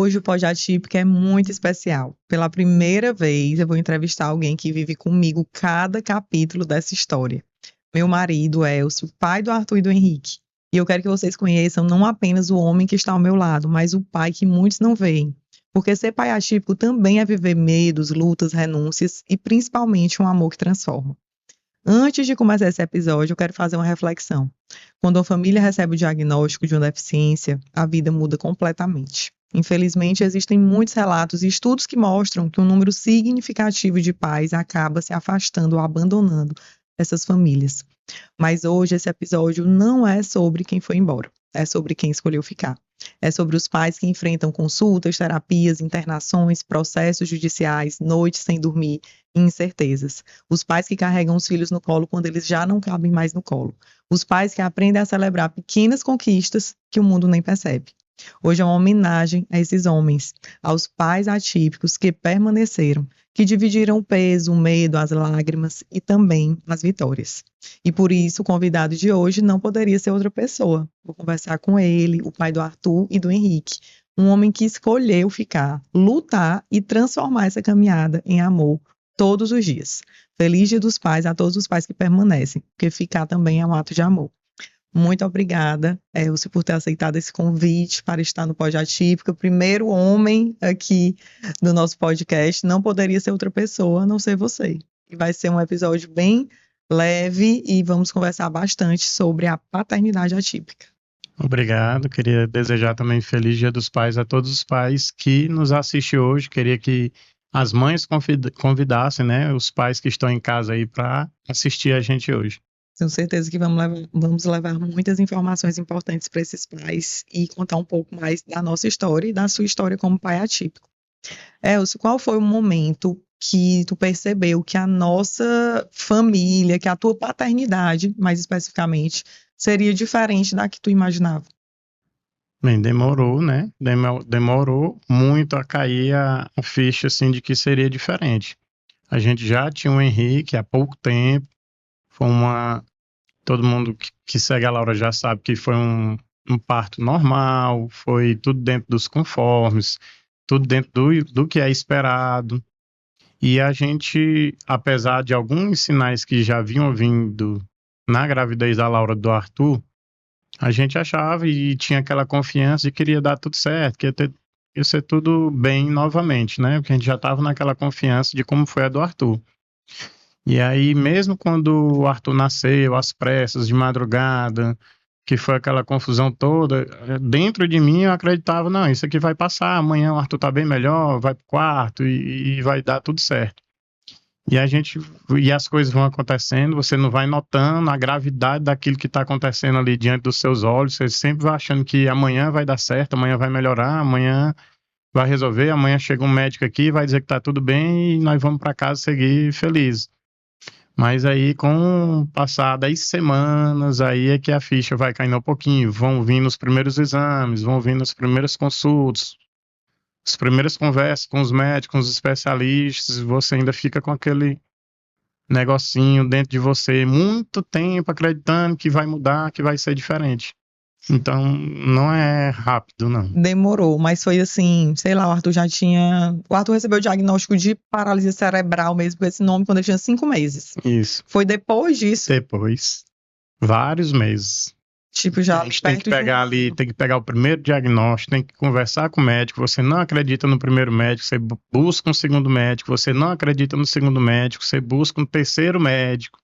Hoje o Pod Atípica é muito especial. Pela primeira vez eu vou entrevistar alguém que vive comigo cada capítulo dessa história. Meu marido, Elcio, pai do Arthur e do Henrique. E eu quero que vocês conheçam não apenas o homem que está ao meu lado, mas o pai que muitos não veem. Porque ser pai atípico também é viver medos, lutas, renúncias e principalmente um amor que transforma. Antes de começar esse episódio, eu quero fazer uma reflexão. Quando a família recebe o diagnóstico de uma deficiência, a vida muda completamente. Infelizmente, existem muitos relatos e estudos que mostram que um número significativo de pais acaba se afastando ou abandonando essas famílias. Mas hoje esse episódio não é sobre quem foi embora, é sobre quem escolheu ficar. É sobre os pais que enfrentam consultas, terapias, internações, processos judiciais, noites sem dormir e incertezas. Os pais que carregam os filhos no colo quando eles já não cabem mais no colo. Os pais que aprendem a celebrar pequenas conquistas que o mundo nem percebe. Hoje é uma homenagem a esses homens, aos pais atípicos que permaneceram, que dividiram o peso, o medo, as lágrimas e também as vitórias. E por isso o convidado de hoje não poderia ser outra pessoa. Vou conversar com ele, o pai do Arthur e do Henrique, um homem que escolheu ficar, lutar e transformar essa caminhada em amor todos os dias. Feliz Dia dos Pais a todos os pais que permanecem, porque ficar também é um ato de amor. Muito obrigada, Elcio, por ter aceitado esse convite para estar no Pod Atípica. O primeiro homem aqui do nosso podcast. Não poderia ser outra pessoa, a não ser você. E vai ser um episódio bem leve e vamos conversar bastante sobre a paternidade atípica. Obrigado. Queria desejar também Feliz Dia dos Pais a todos os pais que nos assistem hoje. Queria que as mães convidassem, né, os pais que estão em casa aí para assistir a gente hoje. Tenho certeza que vamos levar muitas informações importantes para esses pais e contar um pouco mais da nossa história e da sua história como pai atípico. Elcio, qual foi o momento que tu percebeu que a nossa família, que a tua paternidade, mais especificamente, seria diferente da que tu imaginava? Bem, demorou, né? Demorou muito a cair a ficha, assim, de que seria diferente. A gente já tinha o Henrique há pouco tempo. Todo mundo que segue a Laura já sabe que foi um parto normal, foi tudo dentro dos conformes, tudo dentro do que é esperado. E a gente, apesar de alguns sinais que já vinham vindo na gravidez da Laura do Arthur, a gente achava e tinha aquela confiança de que iria dar tudo certo, que ia ser tudo bem novamente, né? Porque a gente já estava naquela confiança de como foi a do Arthur. E aí, mesmo quando o Arthur nasceu, às pressas, de madrugada, que foi aquela confusão toda, dentro de mim eu acreditava, não, isso aqui vai passar, amanhã o Arthur tá bem melhor, vai pro quarto e vai dar tudo certo. E as coisas vão acontecendo, você não vai notando a gravidade daquilo que está acontecendo ali diante dos seus olhos, você sempre vai achando que amanhã vai dar certo, amanhã vai melhorar, amanhã vai resolver, amanhã chega um médico aqui, vai dizer que tá tudo bem e nós vamos para casa seguir felizes. Mas aí, com o passar 10 semanas, aí é que a ficha vai caindo um pouquinho. Vão vindo os primeiros exames, vão vindo as primeiras consultas, as primeiras conversas com os médicos, com os especialistas, e você ainda fica com aquele negocinho dentro de você, muito tempo acreditando que vai mudar, que vai ser diferente. Então, não é rápido, não. Demorou, mas foi assim, sei lá, o Arthur recebeu o diagnóstico de paralisia cerebral mesmo, com esse nome, quando ele tinha 5 meses. Isso. Foi depois disso? Depois. Vários meses. Tipo, já a gente tem que pegar tem que pegar o primeiro diagnóstico, tem que conversar com o médico, você não acredita no primeiro médico, você busca um segundo médico, você não acredita no segundo médico, você busca um terceiro médico.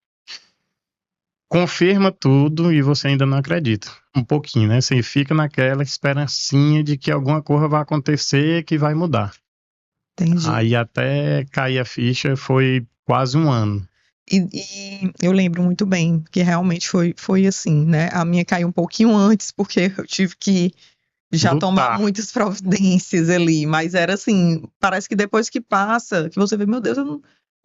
Confirma tudo e você ainda não acredita. Um pouquinho, né? Você fica naquela esperancinha de que alguma coisa vai acontecer que vai mudar. Entendi. Aí até cair a ficha foi quase 1 ano. E eu lembro muito bem que realmente foi assim, né? A minha caiu um pouquinho antes, porque eu tive que já tomar muitas providências ali. Mas era assim, parece que depois que passa, que você vê, meu Deus, eu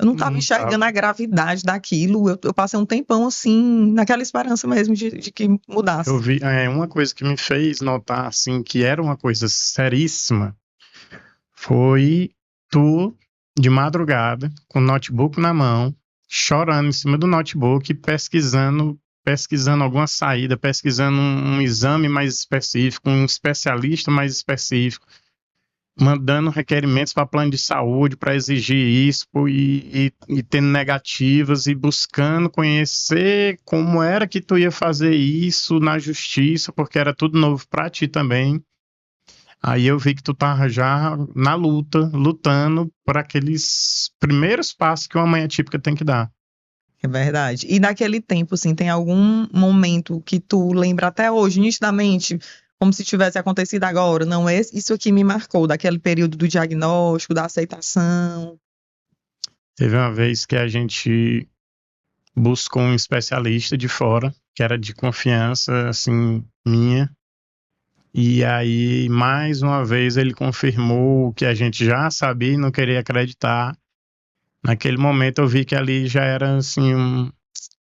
não estava enxergando a gravidade daquilo. Eu passei um tempão assim, naquela esperança mesmo de que mudasse. Eu vi, uma coisa que me fez notar assim, que era uma coisa seríssima, foi tu, de madrugada, com o notebook na mão, chorando em cima do notebook, pesquisando alguma saída, pesquisando um exame mais específico, um especialista mais específico. mandando requerimentos para plano de saúde, para exigir isso, e tendo negativas, e buscando conhecer como era que tu ia fazer isso na justiça, porque era tudo novo para ti também. Aí eu vi que tu tava já na luta, lutando por aqueles primeiros passos que uma mãe atípica tem que dar. É verdade. E naquele tempo, assim, tem algum momento que tu lembra até hoje, nitidamente, como se tivesse acontecido agora? Não, isso aqui me marcou, daquele período do diagnóstico, da aceitação. Teve uma vez que a gente buscou um especialista de fora, que era de confiança, assim, minha. E aí, mais uma vez, ele confirmou o que a gente já sabia e não queria acreditar. Naquele momento eu vi que ali já era assim,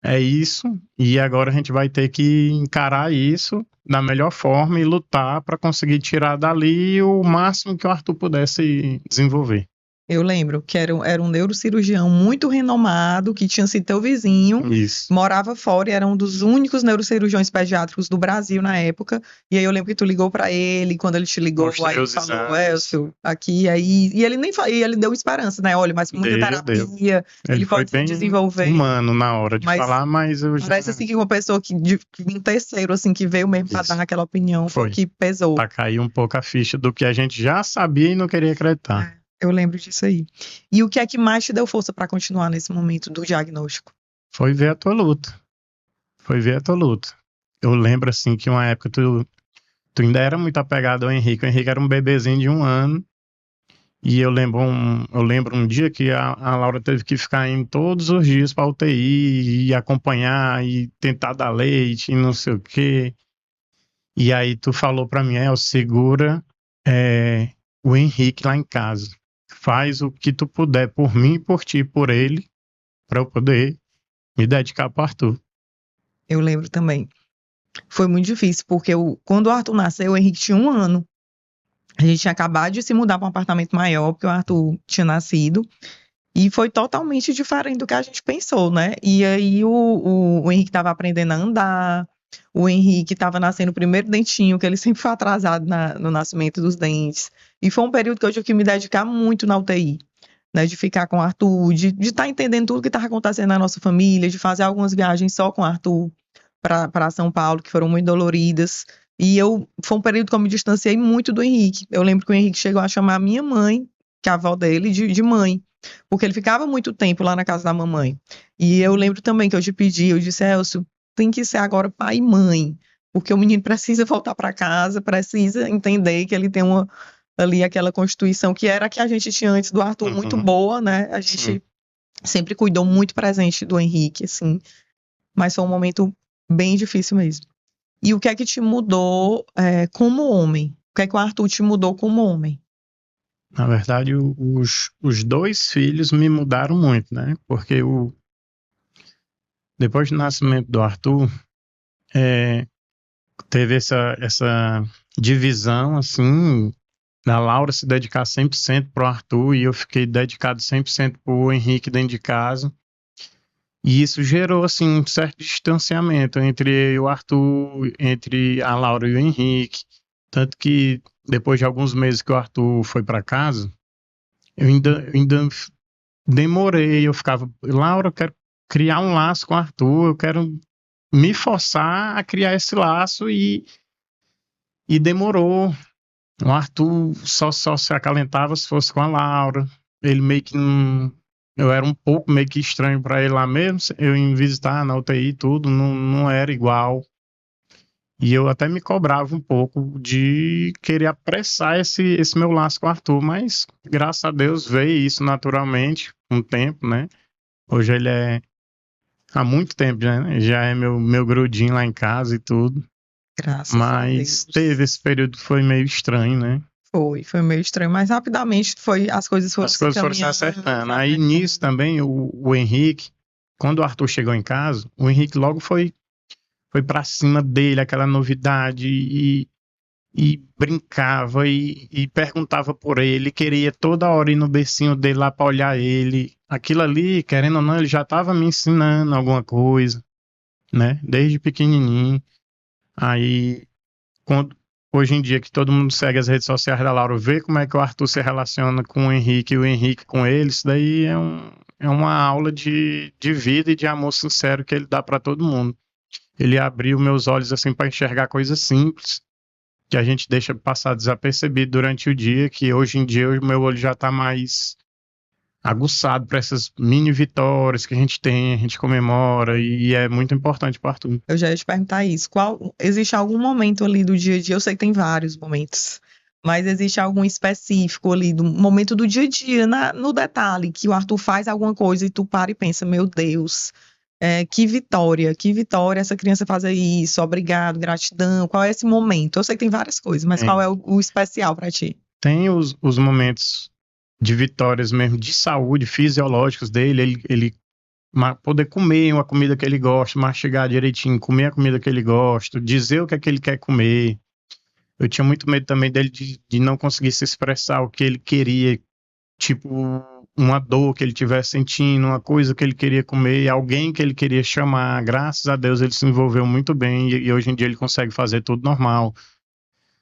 é isso, e agora a gente vai ter que encarar isso da melhor forma e lutar para conseguir tirar dali o máximo que o Arthur pudesse desenvolver. Eu lembro que era um neurocirurgião muito renomado, que tinha sido teu vizinho, Isso. morava fora e era um dos únicos neurocirurgiões pediátricos do Brasil na época. E aí eu lembro que tu ligou pra ele, quando ele te ligou, Mostrei aí ele os falou, exames. Elcio, aqui, aí. E ele nem falou, e ele deu esperança, né? Olha, mas com muita Deu. terapia, Ele ele foi pode se bem desenvolver. humano na hora de Mas falar, mas eu já... parece assim que uma pessoa um terceiro, assim, que veio mesmo pra Isso. dar aquela opinião, foi o Foi. que pesou. Pra cair um pouco a ficha do que a gente já sabia e não queria acreditar. Eu lembro disso aí. E o que é que mais te deu força pra continuar nesse momento do diagnóstico? Foi ver a tua luta. Foi ver a tua luta. Eu lembro, assim, que uma época tu ainda era muito apegado ao Henrique. O Henrique era um bebezinho de 1 ano. E eu lembro um dia que a Laura teve que ficar indo todos os dias pra UTI e acompanhar e tentar dar leite e não sei o quê. E aí tu falou pra mim, segura o Henrique lá em casa. Faz o que tu puder por mim, por ti, por ele, pra eu poder me dedicar pro Arthur. Eu lembro também. Foi muito difícil, porque quando o Arthur nasceu, o Henrique tinha 1 ano. A gente tinha acabado de se mudar para um apartamento maior, porque o Arthur tinha nascido. E foi totalmente diferente do que a gente pensou, né? E aí o Henrique estava aprendendo a andar, o Henrique estava nascendo o primeiro dentinho, que ele sempre foi atrasado no nascimento dos dentes. E foi um período que eu tive que me dedicar muito na UTI, né? De ficar com o Arthur, de estar entendendo tudo que estava acontecendo na nossa família, de fazer algumas viagens só com o Arthur para São Paulo, que foram muito doloridas. Foi um período que eu me distanciei muito do Henrique. Eu lembro que o Henrique chegou a chamar a minha mãe, que é a avó dele, de mãe, porque ele ficava muito tempo lá na casa da mamãe. E eu lembro também que eu te pedi, eu disse, Elcio, tem que ser agora pai e mãe, porque o menino precisa voltar para casa, precisa entender que ele tem ali aquela constituição que era a que a gente tinha antes do Arthur, muito boa, né? A gente sempre cuidou muito presente do Henrique, assim, mas foi um momento bem difícil mesmo. E o que é que te mudou como homem? O que é que o Arthur te mudou como homem? Na verdade, os 2 filhos me mudaram muito, né? Porque depois do nascimento do Arthur, teve essa divisão, assim, da Laura se dedicar 100% pro Arthur e eu fiquei dedicado 100% pro Henrique dentro de casa. E isso gerou, assim, um certo distanciamento entre eu e o Arthur, entre a Laura e o Henrique. Tanto que depois de alguns meses que o Arthur foi para casa, eu ainda demorei, eu ficava, Laura, eu quero criar um laço com o Arthur, eu quero me forçar a criar esse laço e demorou. O Arthur só se acalentava se fosse com a Laura. Ele meio que não... Eu era um pouco meio que estranho para ele lá mesmo. Eu ia visitar na UTI e tudo, não era igual. E eu até me cobrava um pouco de querer apressar esse meu laço com o Arthur, mas graças a Deus veio isso naturalmente, com o tempo, né? Hoje ele há muito tempo, né? Já é meu grudinho lá em casa e tudo. Graças a Mas Deus. teve esse período que foi meio estranho, né? Foi meio estranho, mas rapidamente as coisas foram se acertando. Aí nisso também o Henrique, quando o Arthur chegou em casa, o Henrique logo foi pra cima dele, aquela novidade, e brincava e perguntava por ele, queria toda hora ir no bercinho dele lá pra olhar ele. Aquilo ali, querendo ou não, ele já tava me ensinando alguma coisa, né? Desde pequenininho. Aí, quando hoje em dia que todo mundo segue as redes sociais da Laura, vê como é que o Arthur se relaciona com o Henrique e o Henrique com ele, isso daí é uma aula de vida e de amor sincero que ele dá para todo mundo. Ele abriu meus olhos assim para enxergar coisas simples que a gente deixa passar desapercebido durante o dia, que hoje em dia o meu olho já está mais aguçado para essas mini vitórias que a gente tem, a gente comemora, e é muito importante para Arthur. Eu já ia te perguntar isso. Existe algum momento ali do dia a dia? Eu sei que tem vários momentos, mas existe algum específico ali, do momento do dia a dia, no detalhe, que o Arthur faz alguma coisa e tu para e pensa, meu Deus, que vitória, essa criança fazer isso, obrigado, gratidão. Qual é esse momento? Eu sei que tem várias coisas, mas qual é o especial para ti? Tem os momentos de vitórias mesmo, de saúde, fisiológicos dele, ele poder comer uma comida que ele gosta, mastigar direitinho, comer a comida que ele gosta, dizer o que é que ele quer comer. Eu tinha muito medo também dele de não conseguir se expressar o que ele queria, tipo uma dor que ele estivesse sentindo, uma coisa que ele queria comer, alguém que ele queria chamar. Graças a Deus ele se envolveu muito bem e hoje em dia ele consegue fazer tudo normal.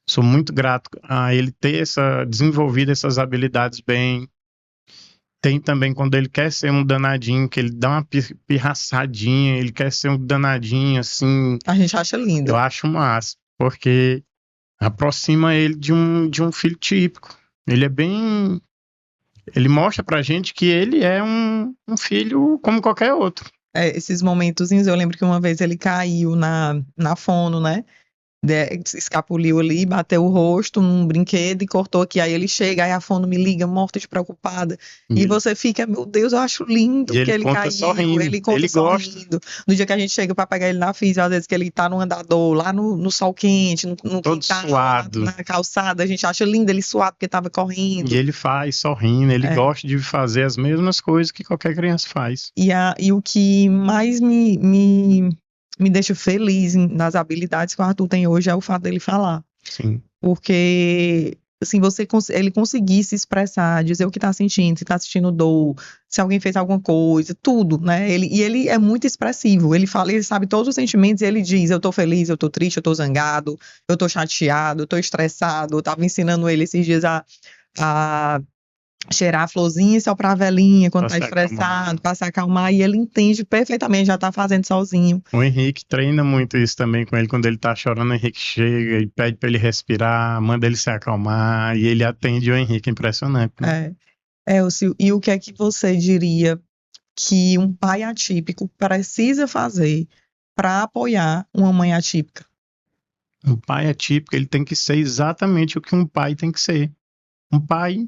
Sou muito grato a ele ter desenvolvido essas habilidades bem. Tem também quando ele quer ser um danadinho, que ele dá uma pirraçadinha, ele quer ser um danadinho, assim. A gente acha lindo. Eu acho massa, porque aproxima ele de um filho típico. Ele é bem... Ele mostra pra gente que ele é um filho como qualquer outro. Esses momentozinhos, eu lembro que uma vez ele caiu na fono, né? Escapuliu ali, bateu o rosto num brinquedo e cortou aqui. Aí ele chega, aí a fono me liga, morta de preocupada. E você fica, meu Deus, eu acho lindo que ele caiu. Sorrindo. Ele conta ele sorrindo. No dia que a gente chega pra pegar ele na física, às vezes que ele tá no andador, lá no sol quente, no todo quintal, suado. na calçada, a gente acha lindo ele suado porque tava correndo. E ele faz sorrindo, ele gosta de fazer as mesmas coisas que qualquer criança faz. E o que mais me deixa feliz nas habilidades que o Arthur tem hoje é o fato dele falar. Sim. Porque, assim, ele conseguir se expressar, dizer o que tá sentindo, se tá sentindo dor, se alguém fez alguma coisa, tudo, né? Ele é muito expressivo, ele fala, ele sabe todos os sentimentos e ele diz, eu tô feliz, eu tô triste, eu tô zangado, eu tô chateado, eu tô estressado. Eu tava ensinando ele esses dias a cheirar a florzinha e soprar a velinha quando tá estressado, pra se acalmar, e ele entende perfeitamente, já tá fazendo sozinho. O Henrique treina muito isso também com ele, quando ele tá chorando, o Henrique chega e pede pra ele respirar, manda ele se acalmar, e ele atende o Henrique, impressionante. Né? Elcio, e o que é que você diria que um pai atípico precisa fazer para apoiar uma mãe atípica? Um pai atípico, ele tem que ser exatamente o que um pai tem que ser. Um pai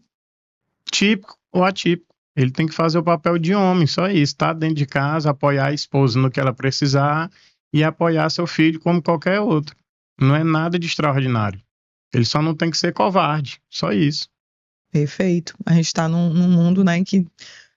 típico ou atípico. Ele tem que fazer o papel de homem, só isso, tá dentro de casa, apoiar a esposa no que ela precisar e apoiar seu filho como qualquer outro. Não é nada de extraordinário. Ele só não tem que ser covarde, só isso. Perfeito. A gente está num mundo, né, que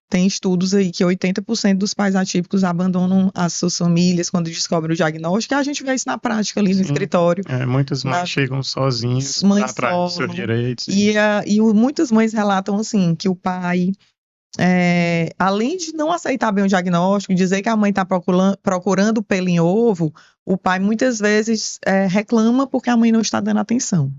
tem estudos aí que 80% dos pais atípicos abandonam as suas famílias quando descobrem o diagnóstico, e a gente vê isso na prática ali no escritório. Muitas mães chegam sozinhas atrás dos seus direitos. E muitas mães relatam assim, que o pai, além de não aceitar bem o diagnóstico, dizer que a mãe está procurando pelo em ovo, o pai muitas vezes reclama porque a mãe não está dando atenção.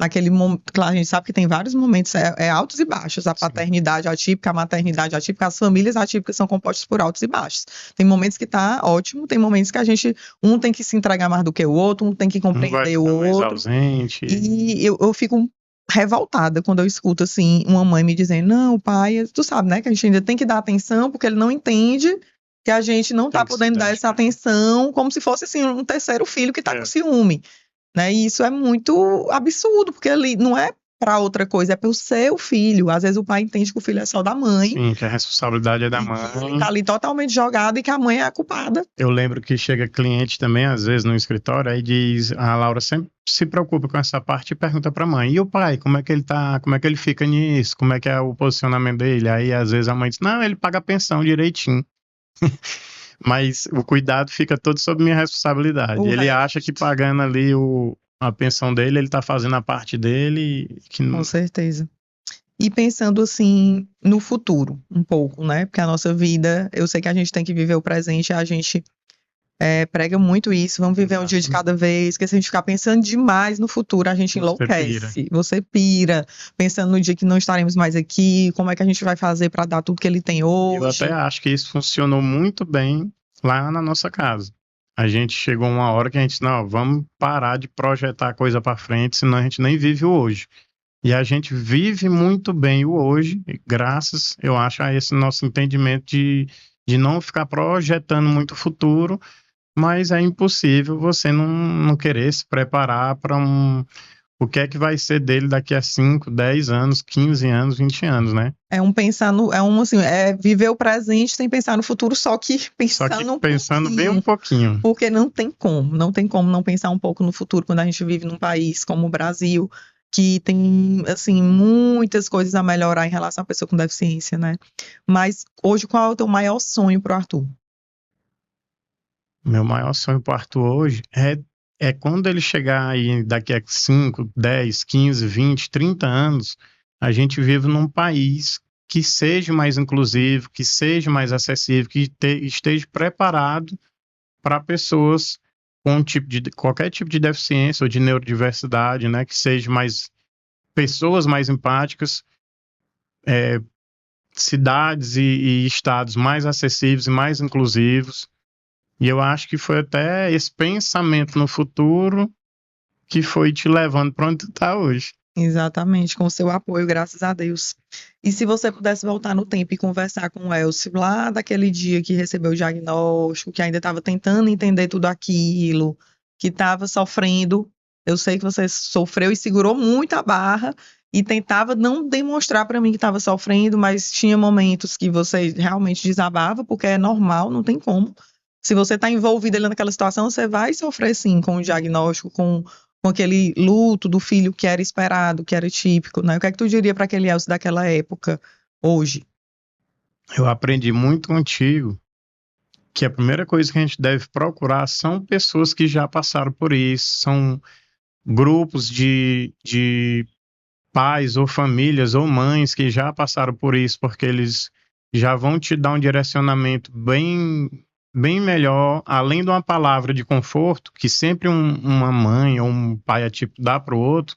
Naquele momento, claro, a gente sabe que tem vários momentos, altos e baixos, a paternidade atípica, a maternidade atípica, as famílias atípicas são compostas por altos e baixos. Tem momentos que tá ótimo, tem momentos que a gente, um tem que se entregar mais do que o outro, um tem que compreender o outro. Ausente. E eu fico revoltada quando eu escuto, assim, uma mãe me dizendo, não, pai, tu sabe, né, que a gente ainda tem que dar atenção, porque ele não entende que a gente não tá podendo dar essa atenção, como se fosse, assim, um terceiro filho que tá com ciúme. Né? E isso é muito absurdo, porque ele não é para outra coisa, é para o seu filho. Às vezes o pai entende que o filho é só da mãe. Sim, que a responsabilidade é da mãe. Ele tá ali totalmente jogado e que a mãe é a culpada. Eu lembro que chega cliente também, às vezes, no escritório, aí diz, a Laura sempre se preocupa com essa parte e pergunta para a mãe, e o pai, como é que ele tá, como é que ele fica nisso, como é que é o posicionamento dele? Aí às vezes a mãe diz, não, ele paga a pensão direitinho. Mas o cuidado fica todo sob minha responsabilidade. Ele acha que pagando ali a pensão dele, ele tá fazendo a parte dele. Com certeza. E pensando assim, no futuro, um pouco, né? Porque a nossa vida, eu sei que a gente tem que viver o presente, a gente prega muito isso, vamos viver um dia de Exato. cada vez, porque se a gente ficar pensando demais no futuro, a gente Você enlouquece, você pira, pensando no dia que não estaremos mais aqui, como é que a gente vai fazer para dar tudo que ele tem Eu hoje. até acho que isso funcionou muito bem lá na nossa casa. A gente chegou uma hora que a gente disse, não, vamos parar de projetar coisa para frente, senão a gente nem vive o hoje. E a gente vive muito bem o hoje, graças, eu acho, a esse nosso entendimento de não ficar projetando muito o futuro, mas é impossível você não querer se preparar para o que é que vai ser dele daqui a 5, 10 anos, 15 anos, 20 anos, né? Viver o presente sem pensar no futuro, só que Só que pensando um pensando bem um pouquinho, pouquinho. porque não tem como não pensar um pouco no futuro quando a gente vive num país como o Brasil, que tem, assim, muitas coisas a melhorar em relação à pessoa com deficiência, né? Mas hoje, qual é o teu maior sonho pro Arthur? Meu maior sonho para o Arthur hoje é quando ele chegar aí daqui a 5, 10, 15, 20, 30 anos, a gente vive num país que seja mais inclusivo, que seja mais acessível, que esteja preparado para pessoas com qualquer tipo de deficiência ou de neurodiversidade, né? Que seja mais pessoas mais empáticas, cidades e estados mais acessíveis e mais inclusivos. E eu acho que foi até esse pensamento no futuro que foi te levando para onde tu tá hoje. Exatamente, com o seu apoio, graças a Deus. E se você pudesse voltar no tempo e conversar com o Elcio lá daquele dia que recebeu o diagnóstico, que ainda estava tentando entender tudo aquilo, que estava sofrendo, eu sei que você sofreu e segurou muito a barra e tentava não demonstrar para mim que estava sofrendo, mas tinha momentos que você realmente desabava, porque é normal, não tem como. Se você está envolvido ali naquela situação, você vai sofrer sim com o diagnóstico, com aquele luto do filho que era esperado, que era típico, né? O que é que tu diria para aquele Elcio daquela época, hoje? Eu aprendi muito contigo que a primeira coisa que a gente deve procurar são pessoas que já passaram por isso, são grupos de pais ou famílias ou mães que já passaram por isso, porque eles já vão te dar um direcionamento bem melhor, além de uma palavra de conforto, que sempre uma mãe ou um pai atípico dá para o outro,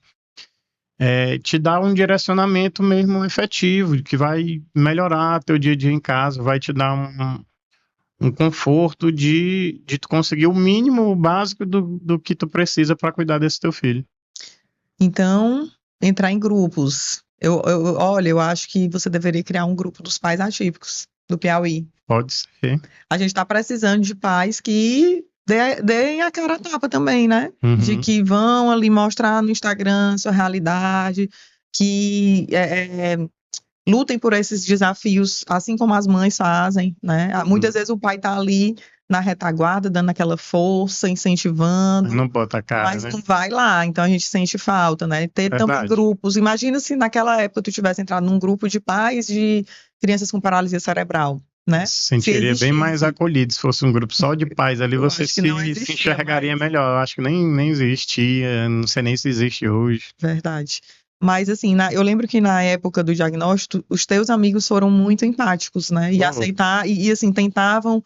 te dá um direcionamento mesmo efetivo, que vai melhorar teu dia a dia em casa, vai te dar um conforto de tu conseguir o mínimo, o básico do que tu precisa para cuidar desse teu filho. Então, entrar em grupos. Olha, eu acho que você deveria criar um grupo dos pais atípicos do Piauí. Pode ser. A gente está precisando de pais que deem a cara a tapa também, né? Uhum. De que vão ali mostrar no Instagram sua realidade, que lutem por esses desafios, assim como as mães fazem, né? Muitas vezes o pai tá ali na retaguarda, dando aquela força, incentivando, Não bota a cara, mas né? não vai lá, então a gente sente falta, né? Ter também Verdade. grupos. Imagina se naquela época tu tivesse entrado num grupo de pais de crianças com paralisia cerebral, né? Se sentiria bem mais acolhido. Se fosse um grupo só de pais ali, Eu você acho que não se existia enxergaria mais. melhor. Eu acho que nem existia, não sei nem se existe hoje. Verdade. Mas, assim, eu lembro que na época do diagnóstico, os teus amigos foram muito empáticos, né? E assim, tentavam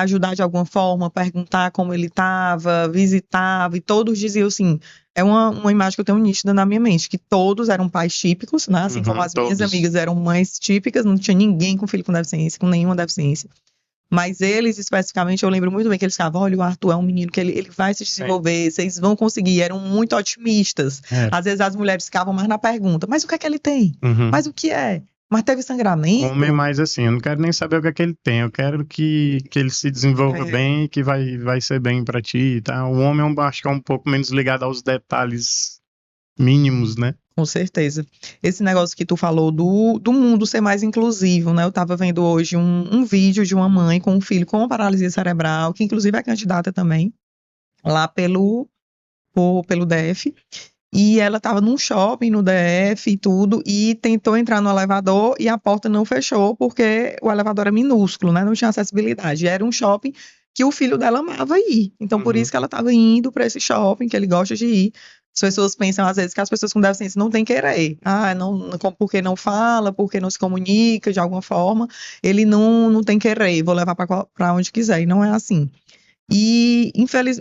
ajudar de alguma forma, perguntar como ele estava, visitava, e todos diziam assim, é uma imagem que eu tenho nítida na minha mente, que todos eram pais típicos, né? Assim como as minhas Todos. amigas eram mães típicas, não tinha ninguém com filho com deficiência, com nenhuma deficiência. Mas eles, especificamente, eu lembro muito bem que eles ficavam, olha, o Arthur é um menino que ele vai se desenvolver, vocês vão conseguir, eram muito otimistas. Às vezes as mulheres ficavam mais na pergunta, mas o que é que ele tem? Mas o que é? Mas teve sangramento? Homem mais assim, eu não quero nem saber o que é que ele tem, eu quero que ele se desenvolva bem, que vai ser bem pra ti, tá? O homem acho que é um pouco menos ligado aos detalhes mínimos, né? Com certeza. Esse negócio que tu falou do mundo ser mais inclusivo, né? Eu tava vendo hoje um vídeo de uma mãe com um filho com paralisia cerebral, que inclusive é candidata também, lá pelo DF. E ela estava num shopping no DF e tudo, e tentou entrar no elevador e a porta não fechou, porque o elevador era minúsculo, né? Não tinha acessibilidade. Era um shopping que o filho dela amava ir. Então, por isso que ela estava indo para esse shopping, que ele gosta de ir. As pessoas pensam, às vezes, que as pessoas com deficiência não têm querer. Porque não fala, porque não se comunica de alguma forma, ele não tem querer, vou levar para onde quiser. E não é assim. E,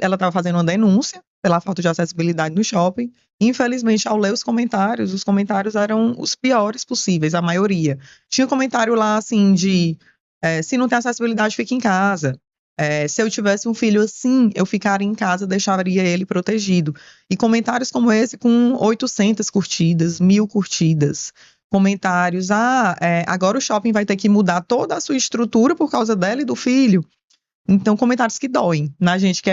ela estava fazendo uma denúncia pela falta de acessibilidade no shopping. Infelizmente, ao ler os comentários eram os piores possíveis, a maioria. Tinha comentário lá, assim, de se não tem acessibilidade, fique em casa. Se eu tivesse um filho assim, eu ficaria em casa, deixaria ele protegido. E comentários como esse, com 800 curtidas, 1000 curtidas. Comentários, agora o shopping vai ter que mudar toda a sua estrutura por causa dela e do filho. Então, comentários que doem na gente que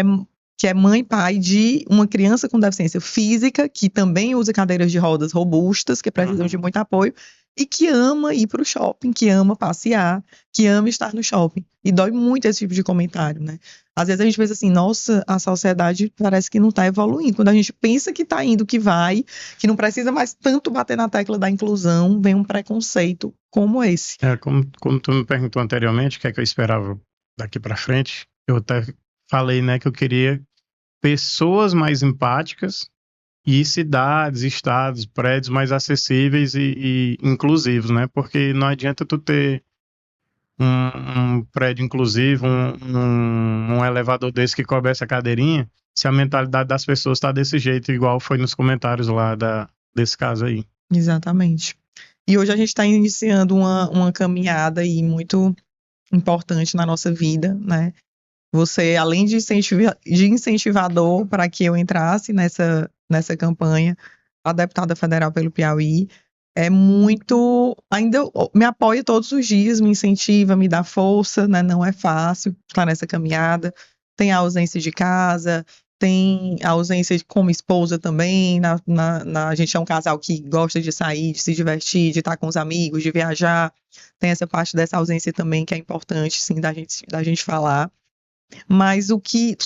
é mãe e pai de uma criança com deficiência física, que também usa cadeiras de rodas robustas, que precisam de muito apoio, e que ama ir para o shopping, que ama passear, que ama estar no shopping. E dói muito esse tipo de comentário, né? Às vezes a gente pensa assim, nossa, a sociedade parece que não está evoluindo. Quando a gente pensa que está indo, que vai, que não precisa mais tanto bater na tecla da inclusão, vem um preconceito como esse. Como tu me perguntou anteriormente, o que é que eu esperava daqui para frente, eu até falei, né, que eu queria pessoas mais empáticas e cidades, estados, prédios mais acessíveis e inclusivos, né? Porque não adianta tu ter um prédio inclusivo, um elevador desse que cobre essa cadeirinha, se a mentalidade das pessoas está desse jeito, igual foi nos comentários lá desse caso aí. Exatamente. E hoje a gente está iniciando uma caminhada aí muito importante na nossa vida, né? Você, além de incentivador para que eu entrasse nessa campanha, a deputada federal pelo Piauí, ainda me apoia todos os dias, me incentiva, me dá força, né? Não é fácil estar nessa caminhada. Tem a ausência de casa, tem a ausência como esposa também. A gente é um casal que gosta de sair, de se divertir, de estar com os amigos, de viajar. Tem essa parte dessa ausência também que é importante, sim, da gente falar. Mas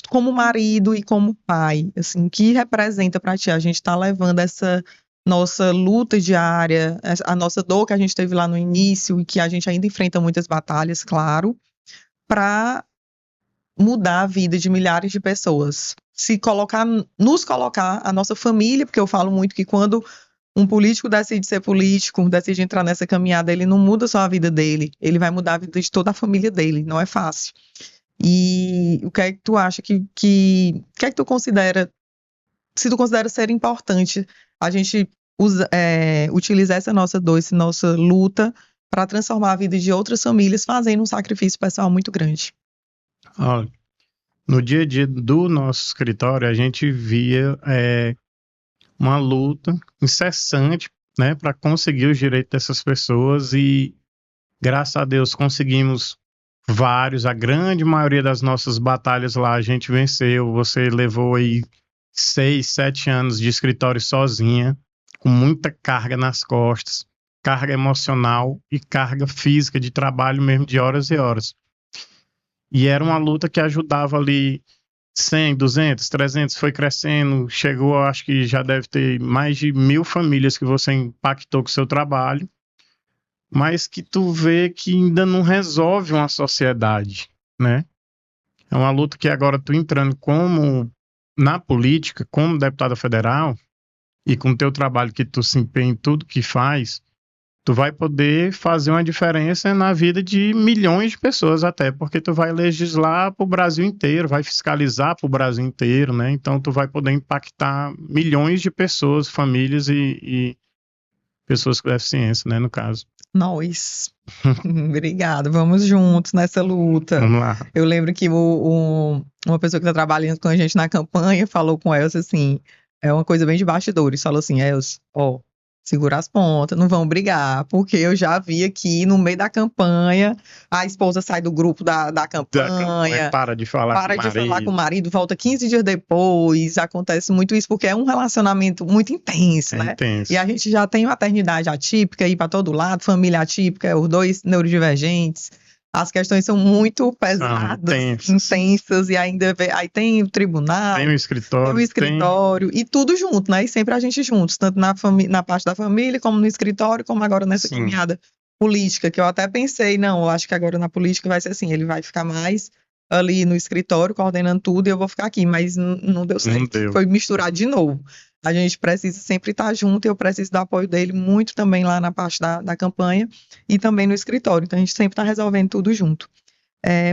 como marido e como pai, assim, o que representa para ti? A gente está levando essa nossa luta diária, a nossa dor que a gente teve lá no início e que a gente ainda enfrenta muitas batalhas, claro, para mudar a vida de milhares de pessoas. Nos colocar, a nossa família, porque eu falo muito que quando um político decide ser político, decide entrar nessa caminhada, ele não muda só a vida dele, ele vai mudar a vida de toda a família dele, não é fácil. E o que é que tu acha o que é que tu considera, se tu considera ser importante a gente utilizar essa nossa dor, essa nossa luta para transformar a vida de outras famílias, fazendo um sacrifício pessoal muito grande? Olha, no dia a dia do nosso escritório, a gente via uma luta incessante, né, para conseguir os direitos dessas pessoas e, graças a Deus, conseguimos a grande maioria das nossas batalhas lá a gente venceu. Você levou aí 6, 7 anos de escritório sozinha, com muita carga nas costas, carga emocional e carga física de trabalho mesmo, de horas e horas. E era uma luta que ajudava ali 100, 200, 300, foi crescendo, chegou, acho que já deve ter mais de 1000 famílias que você impactou com o seu trabalho, mas que tu vê que ainda não resolve uma sociedade, né? É uma luta que agora tu entrando na política, como deputada federal, e com o teu trabalho que tu se empenha em tudo que faz, tu vai poder fazer uma diferença na vida de milhões de pessoas até, porque tu vai legislar para o Brasil inteiro, vai fiscalizar para o Brasil inteiro, né? Então tu vai poder impactar milhões de pessoas, famílias e pessoas com deficiência, né, no caso. Nós. Obrigada, vamos juntos nessa luta. Vamos lá. Eu lembro que uma pessoa que está trabalhando com a gente na campanha falou com a Elsa assim, é uma coisa bem de bastidores, falou assim, Elsa, segura as pontas, não vão brigar, porque eu já vi aqui no meio da campanha, a esposa sai do grupo da campanha, para de falar com o marido, volta 15 dias depois, acontece muito isso, porque é um relacionamento muito intenso, né? Intenso. E a gente já tem maternidade atípica, ir para todo lado, família atípica, os dois neurodivergentes, as questões são muito pesadas, intensas, e aí tem o tribunal, tem o escritório, e tudo junto, né? E sempre a gente juntos, tanto na parte da família, como no escritório, como agora nessa caminhada política, que eu até pensei, não, eu acho que agora na política vai ser assim, ele vai ficar mais ali no escritório, coordenando tudo, e eu vou ficar aqui, mas não deu certo. Não deu. Foi misturar de novo. A gente precisa sempre estar junto e eu preciso do apoio dele muito também lá na parte da campanha e também no escritório. Então, a gente sempre está resolvendo tudo junto.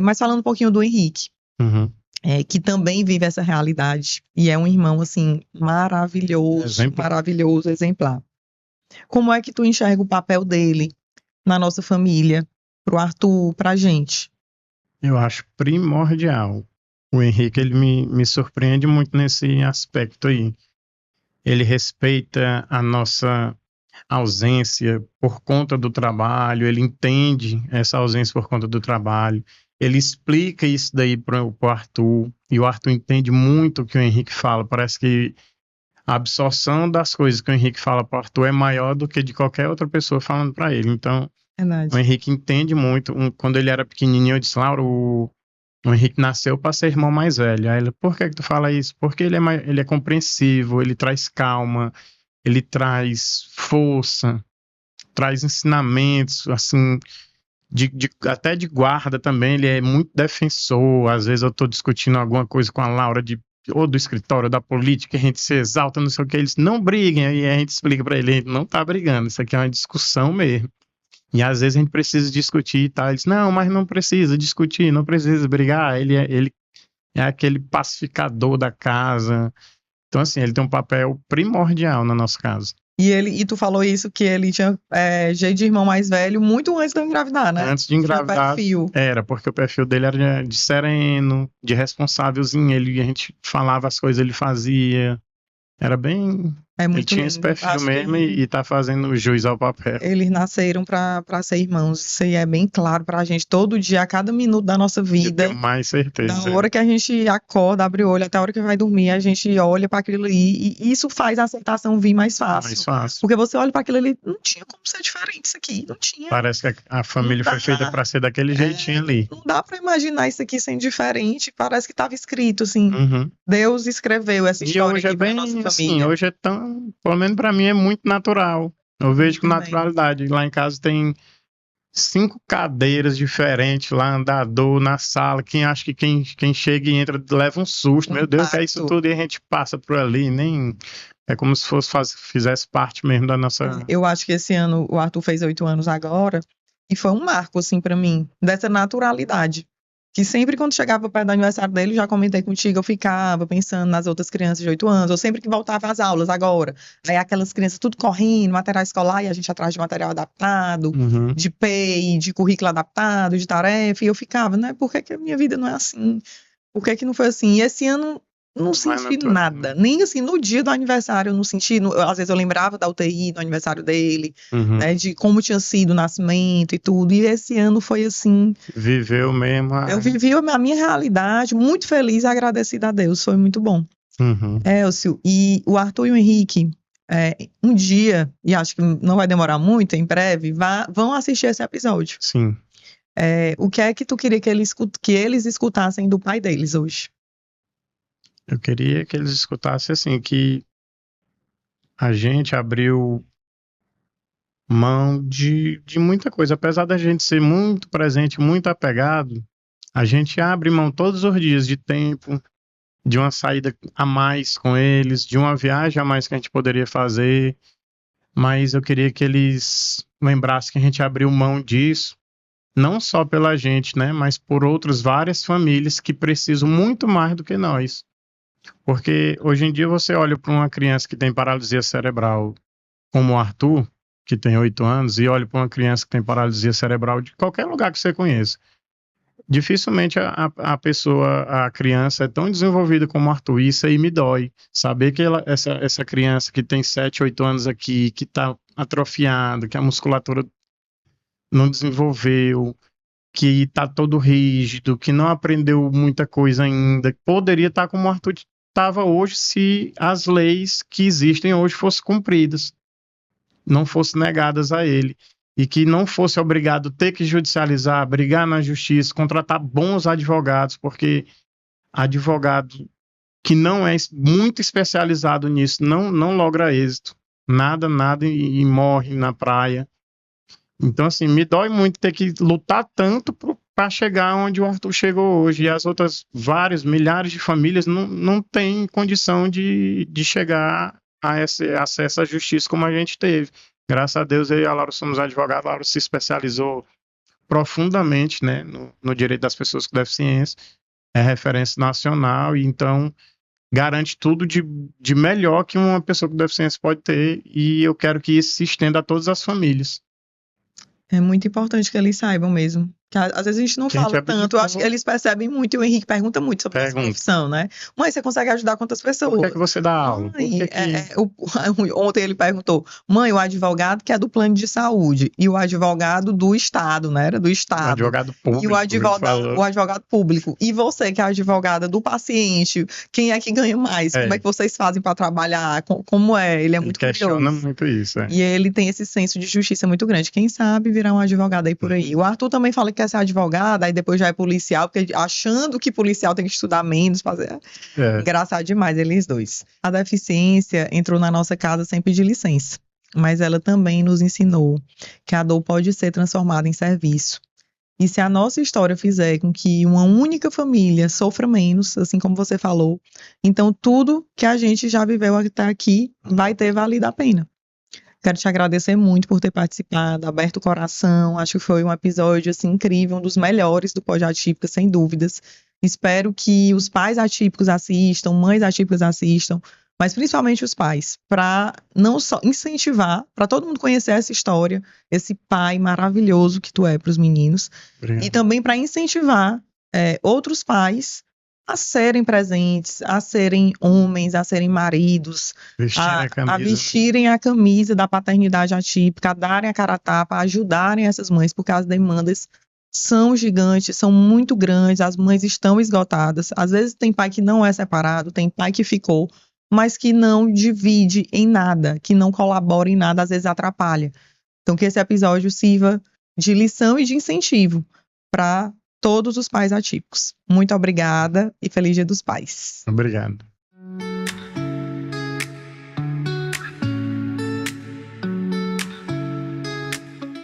Mas falando um pouquinho do Henrique. Uhum. que também vive essa realidade. E é um irmão, assim, maravilhoso, Exemplo. maravilhoso, exemplar. Como é que tu enxerga o papel dele na nossa família, pro Arthur, pra gente? Eu acho primordial. O Henrique, ele me surpreende muito nesse aspecto aí. Ele respeita a nossa ausência por conta do trabalho, ele entende essa ausência por conta do trabalho, ele explica isso daí para o Arthur, e o Arthur entende muito o que o Henrique fala. Parece que a absorção das coisas que o Henrique fala para o Arthur é maior do que de qualquer outra pessoa falando para ele. Então, o Verdade. Henrique entende muito. Quando ele era pequenininho, eu disse, Laura, o Henrique nasceu para ser irmão mais velho. Aí ele, por que tu fala isso? Porque ele é compreensivo, ele traz calma, ele traz força, traz ensinamentos, assim, até de guarda também, ele é muito defensor. Às vezes eu estou discutindo alguma coisa com a Laura, ou do escritório, da política, a gente se exalta, não sei o que, eles não briguem, aí a gente explica para ele, a gente não tá brigando, isso aqui é uma discussão mesmo. E às vezes a gente precisa discutir e tal. Eles, não, mas não precisa discutir, não precisa brigar. Ele é aquele pacificador da casa. Então, assim, ele tem um papel primordial na nossa casa. E tu falou isso, que ele tinha jeito de irmão mais velho muito antes de eu engravidar, né? Antes de engravidar, era, porque o perfil dele era de sereno, de responsávelzinho. A gente falava as coisas, ele fazia. Era bem... Ele tinha esse perfil mesmo e tá fazendo jus ao papel. Eles nasceram pra ser irmãos. Isso aí é bem claro pra gente. Todo dia, a cada minuto da nossa vida. Eu tenho mais certeza. Da hora que a gente acorda, abre o olho, até a hora que vai dormir, a gente olha pra aquilo ali. E isso faz a aceitação vir mais fácil. Mais fácil. Porque você olha pra aquilo ali, não tinha como ser diferente isso aqui. Não tinha. Parece que a família foi feita pra ser daquele jeitinho ali. Não dá pra imaginar isso aqui sendo diferente. Parece que tava escrito, assim. Deus escreveu essa história aqui pra nossa família. Assim, hoje é tão... Pelo menos pra mim é muito natural. Eu vejo com naturalidade. Lá em casa tem 5 cadeiras diferentes lá, andador na sala. Quem acha que quem chega e entra leva um susto. Meu Deus, que é isso tudo? E a gente passa por ali, nem... É como se fizesse parte mesmo da nossa... Eu acho que esse ano, o Arthur fez 8 anos agora, e foi um marco, assim, pra mim, dessa naturalidade. Que sempre quando chegava perto do aniversário dele, já comentei contigo, eu ficava pensando nas outras crianças de 8 anos, ou sempre que voltava às aulas agora, aí aquelas crianças tudo correndo, material escolar, e a gente atrás de material adaptado, de PEI, de currículo adaptado, de tarefa, e eu ficava, né, por que a minha vida não é assim? Por que não foi assim? E esse ano não senti nada, nem assim, no dia do aniversário eu não senti, às vezes eu lembrava da UTI, do aniversário dele, né, de como tinha sido o nascimento e tudo, e esse ano foi assim... Viveu mesmo. Eu vivi a minha realidade, muito feliz e agradecida a Deus, foi muito bom. Elcio, e o Arthur e o Henrique, um dia, e acho que não vai demorar muito, em breve, vão assistir esse episódio. Sim. O que é que tu queria que eles escutassem do pai deles hoje? Eu queria que eles escutassem assim, que a gente abriu mão de muita coisa. Apesar da gente ser muito presente, muito apegado, a gente abre mão todos os dias de tempo, de uma saída a mais com eles, de uma viagem a mais que a gente poderia fazer. Mas eu queria que eles lembrassem que a gente abriu mão disso, não só pela gente, né, mas por outras várias famílias que precisam muito mais do que nós. Porque hoje em dia você olha para uma criança que tem paralisia cerebral, como o Arthur, que tem 8 anos, e olha para uma criança que tem paralisia cerebral de qualquer lugar que você conheça. Dificilmente a pessoa, a criança é tão desenvolvida como o Arthur. Isso aí me dói. Saber que essa criança que tem 7, 8 anos aqui, que está atrofiada, que a musculatura não desenvolveu, que está todo rígido, que não aprendeu muita coisa ainda, poderia estar como o Arthur estava hoje se as leis que existem hoje fossem cumpridas, não fossem negadas a ele, e que não fosse obrigado a ter que judicializar, brigar na justiça, contratar bons advogados, porque advogado que não é muito especializado nisso não logra êxito, nada e morre na praia. Então, assim, me dói muito ter que lutar tanto para chegar onde o Arthur chegou hoje. E as outras milhares de famílias não têm condição de chegar a esse acesso à justiça como a gente teve. Graças a Deus, eu e a Laura somos advogados. A Laura se especializou profundamente, né, no direito das pessoas com deficiência. é referência nacional, e então garante tudo de melhor que uma pessoa com deficiência pode ter, e eu quero que isso se estenda a todas as famílias. É muito importante que eles saibam mesmo. Que às vezes a gente não Que a gente fala abdica tanto, eu acho que muito. eles percebem muito, e o Henrique pergunta muito sobre essa Pergunta. profissão, né? Mãe, você consegue ajudar quantas Por que pessoas? que você dá aula? Por Mãe, que que... ontem ele perguntou, mãe, o advogado que é do plano de saúde e o advogado do Estado, né? Era do O Estado. advogado E público, ele falou. o advogado público. E você, que é a advogada do paciente, quem é que ganha mais? Como é que vocês fazem para trabalhar? Como é? Ele é Ele muito questiona curioso. muito isso. E ele tem esse senso de justiça muito grande. Quem sabe virar um advogado aí por aí. O Arthur também fala que quer ser advogado, aí depois já é policial, porque achando que policial tem que estudar menos, fazer. Engraçado demais eles dois. A deficiência entrou na nossa casa sem pedir licença, mas ela também nos ensinou que a dor pode ser transformada em serviço. E se a nossa história fizer com que uma única família sofra menos, assim como você falou, então tudo que a gente já viveu até aqui vai ter valido a pena. Quero te agradecer muito por ter participado, aberto o coração. Acho que foi um episódio assim, incrível, um dos melhores do Pod Atípica, sem dúvidas. Espero que os pais atípicos assistam, mães atípicas assistam, mas principalmente os pais, para não só incentivar, para todo mundo conhecer essa história, esse pai maravilhoso que tu é para os meninos, Obrigado. e também para incentivar outros pais a serem presentes, a serem homens, a serem maridos, a vestirem a camisa da paternidade atípica, a darem a cara a tapa, a ajudarem essas mães, porque as demandas são gigantes, são muito grandes, as mães estão esgotadas. Às vezes tem pai que não é separado, tem pai que ficou, mas que não divide em nada, que não colabora em nada, às vezes atrapalha. Então que esse episódio sirva de lição e de incentivo para todos os pais atípicos. Muito obrigada e feliz Dia dos Pais. Obrigado.